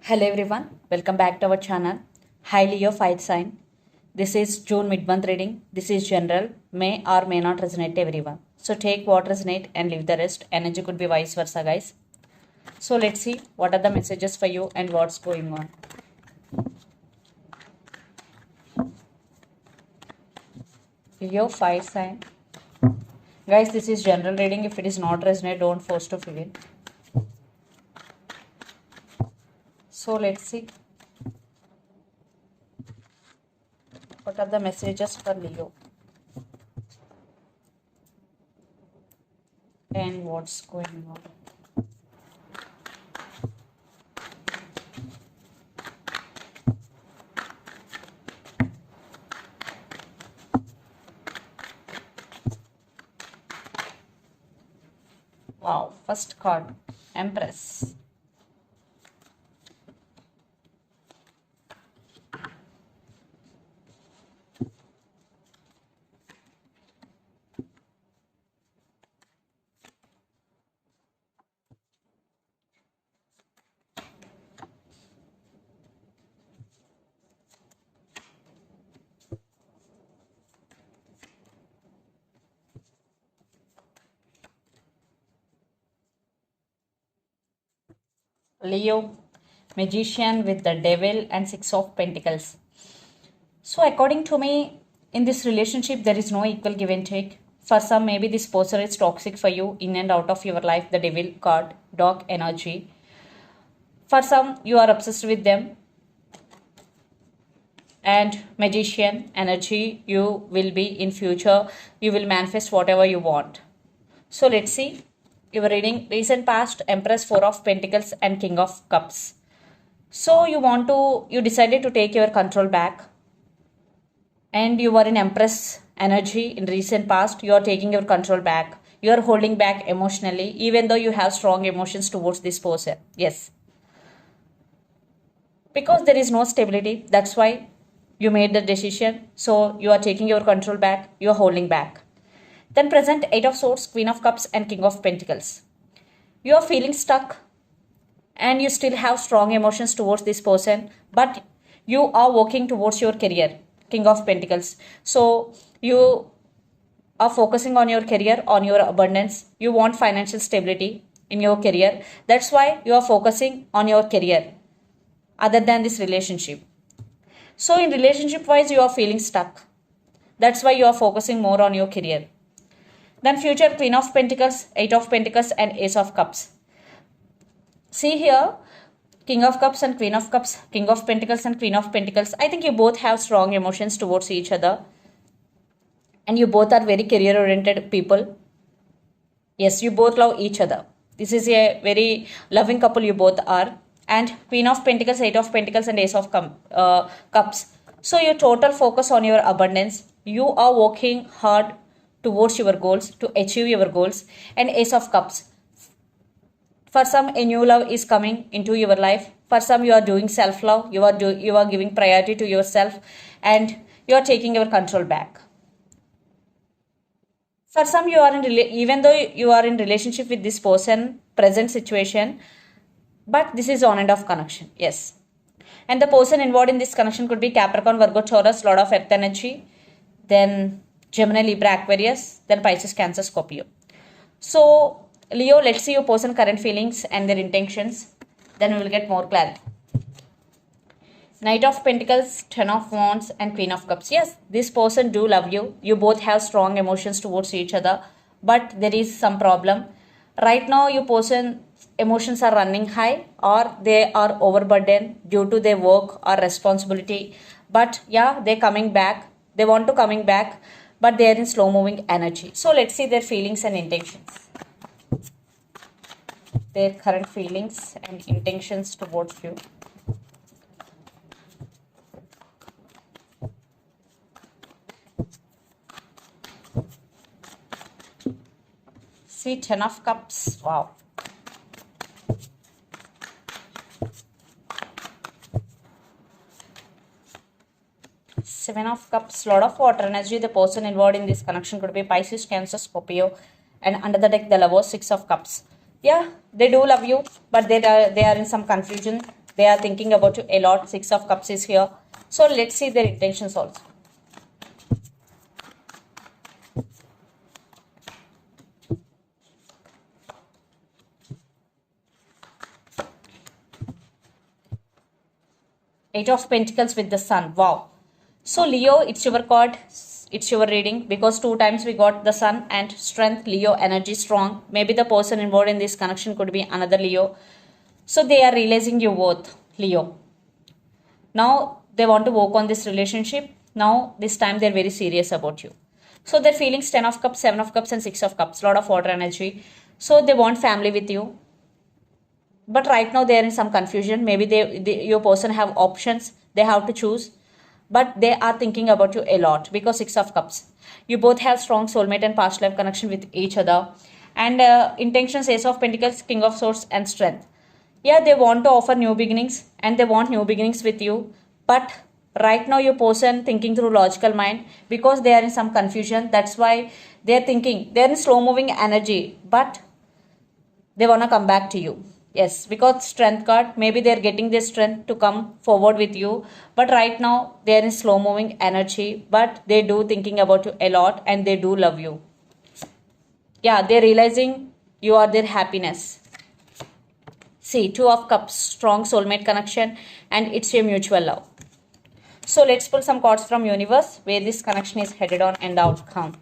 Hello everyone, welcome back to our channel. Hi Leo Fire Sign. This is June mid-month reading. This is general, may or may not resonate to everyone. So take what resonate and leave the rest. Energy could be vice versa, guys. So let's see what are the messages for you and what's going on. Leo Fire Sign. Guys, this is general reading. If it is not resonate, don't force to fill in. So let's see. What are the messages for Leo? And what's going on? Wow, first card, Empress. Leo, Magician with the Devil and Six of Pentacles. So according to me, in this relationship, there is no equal give and take. For some, maybe this person is toxic for you, in and out of your life, the Devil card, dark energy. For some, you are obsessed with them. And Magician energy, you will be in future, you will manifest whatever you want. So let's see. You were reading recent past, Empress, Four of Pentacles and King of Cups. So you decided to take your control back. And you were in Empress energy in recent past. You are taking your control back. You are holding back emotionally, even though you have strong emotions towards this person. Yes. Because there is no stability. That's why you made the decision. So you are taking your control back. You are holding back. Then present Eight of Swords, Queen of Cups and King of Pentacles. You are feeling stuck and you still have strong emotions towards this person, but you are working towards your career, King of Pentacles. So you are focusing on your career, on your abundance. You want financial stability in your career. That's why you are focusing on your career other than this relationship. So in relationship wise, you are feeling stuck. That's why you are focusing more on your career. Then future, Queen of Pentacles, Eight of Pentacles and Ace of Cups. See here, King of Cups and Queen of Cups, King of Pentacles and Queen of Pentacles. I think you both have strong emotions towards each other. And you both are very career-oriented people. Yes, you both love each other. This is a very loving couple you both are. And Queen of Pentacles, Eight of Pentacles and Ace of Cups. So your total focus on your abundance. You are working hard towards your goals, to achieve your goals. And Ace of Cups. For some, a new love is coming into your life. For some, you are doing self-love. You are giving priority to yourself. And you are taking your control back. For some, even though you are in relationship with this person, present situation, but this is on and off connection. Yes. And the person involved in this connection could be Capricorn, Virgo, Taurus, Lord of Earth energy. Then Gemini, Libra, Aquarius, then Pisces, Cancer, Scorpio. So, Leo, let's see your person current feelings and their intentions. Then we will get more clarity. Knight of Pentacles, Ten of Wands and Queen of Cups. Yes, this person do love you. You both have strong emotions towards each other. But there is some problem. Right now, your person emotions are running high or they are overburdened due to their work or responsibility. But yeah, they're coming back. They want to coming back, but they are in slow moving energy. So let's see their feelings and intentions. Their current feelings and intentions towards you. See, Ten of Cups. Wow. Seven of Cups, lot of water energy. The person involved in this connection could be Pisces, Cancer, Scorpio. And under the deck, the Lovers, Six of Cups. Yeah, they do love you, but they are in some confusion. They are thinking about you a lot. Six of Cups is here. So let's see their intentions also. Eight of Pentacles with the Sun. Wow. So Leo, it's your card. It's your reading because 2 times we got the Sun and strength. Leo energy strong. Maybe the person involved in this connection could be another Leo. So they are realizing your worth, Leo. Now they want to work on this relationship. Now this time they're very serious about you. So their feelings 10 of Cups, 7 of Cups and 6 of Cups. Lot of water energy. So they want family with you. But right now they are in some confusion. Maybe your person have options. They have to choose. But they are thinking about you a lot because 6 of Cups. You both have strong soulmate and past life connection with each other. And intentions, Ace of Pentacles, King of Swords and Strength. Yeah, they want to offer new beginnings and they want new beginnings with you. But right now your person thinking through logical mind because they are in some confusion. That's why they are thinking. They are in slow moving energy. But they want to come back to you. Yes, because strength card, maybe they're getting their strength to come forward with you. But right now, they're in slow moving energy. But they do thinking about you a lot and they do love you. Yeah, they're realizing you are their happiness. See, 2 of Cups, strong soulmate connection and it's a mutual love. So let's pull some cards from universe where this connection is headed on and outcome.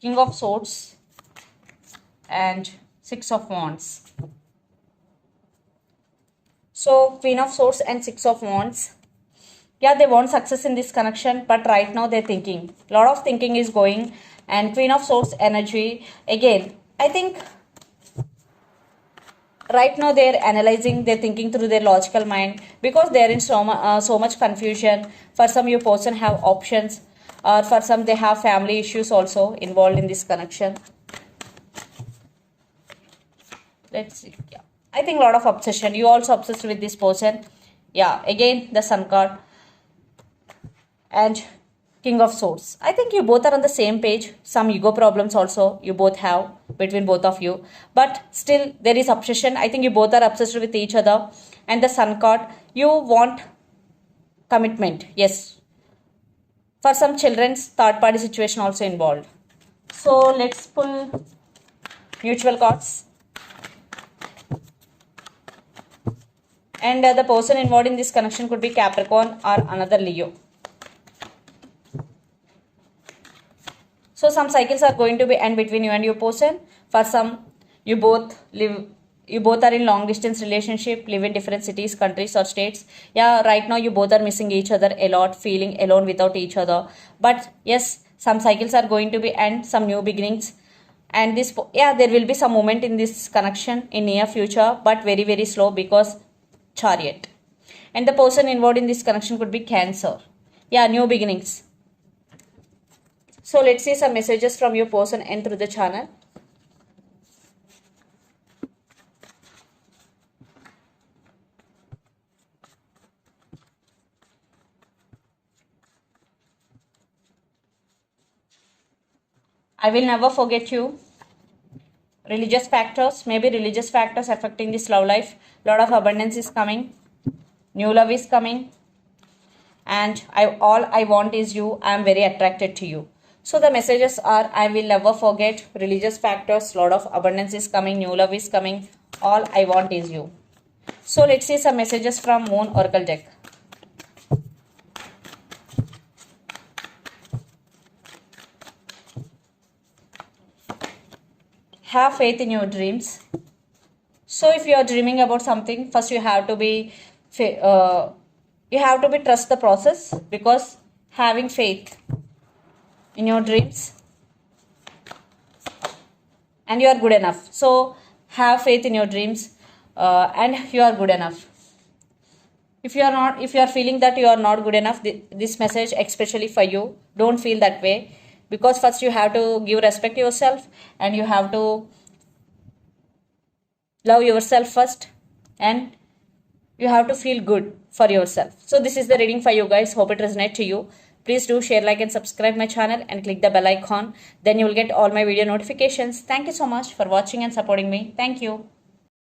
King of Swords and 6 of Wands. So Queen of Swords and 6 of Wands. Yeah, they want success in this connection, but right now they're thinking. A lot of thinking is going. And Queen of Swords energy. Again, I think right now they're analyzing, they're thinking through their logical mind because they're in so much confusion. For some, your person have options. Or for some, they have family issues also involved in this connection. Let's see. Yeah, I think a lot of obsession. You also obsessed with this person. Yeah, again, the Sun card. And King of Swords. I think you both are on the same page. Some ego problems also you both have between both of you. But still, there is obsession. I think you both are obsessed with each other. And the Sun card. You want commitment. Yes. For some children's third party situation also involved. So let's pull mutual cards. And the person involved in this connection could be Capricorn or another Leo. So some cycles are going to be end between you and your person. For some, you both are in long distance relationship, live in different cities, countries or states. Yeah, right now you both are missing each other a lot, feeling alone without each other. But yes, some cycles are going to be end, some new beginnings. And this, yeah, there will be some moment in this connection in near future, but very, very slow because Chariot. And the person involved in this connection could be Cancer. Yeah, new beginnings. So let's see some messages from your person and through the channel. I will never forget you. Religious factors, maybe religious factors affecting this love life. Lot of abundance is coming. New love is coming. And all I want is you. I am very attracted to you. So the messages are, I will never forget, religious factors, lot of abundance is coming, new love is coming. All I want is you. So let's see some messages from Moon Oracle deck. Have faith in your dreams. So if you are dreaming about something, first you have to be trust the process, because having faith in your dreams and you are good enough. So have faith in your dreams and you are good enough. If you are feeling that you are not good enough, this message especially for you, don't feel that way, because first you have to give respect to yourself and you have to love yourself first. and you have to feel good for yourself. So this is the reading for you guys. Hope it resonates to you. Please do share, like and subscribe my channel and click the bell icon. Then you will get all my video notifications. Thank you so much for watching and supporting me. Thank you.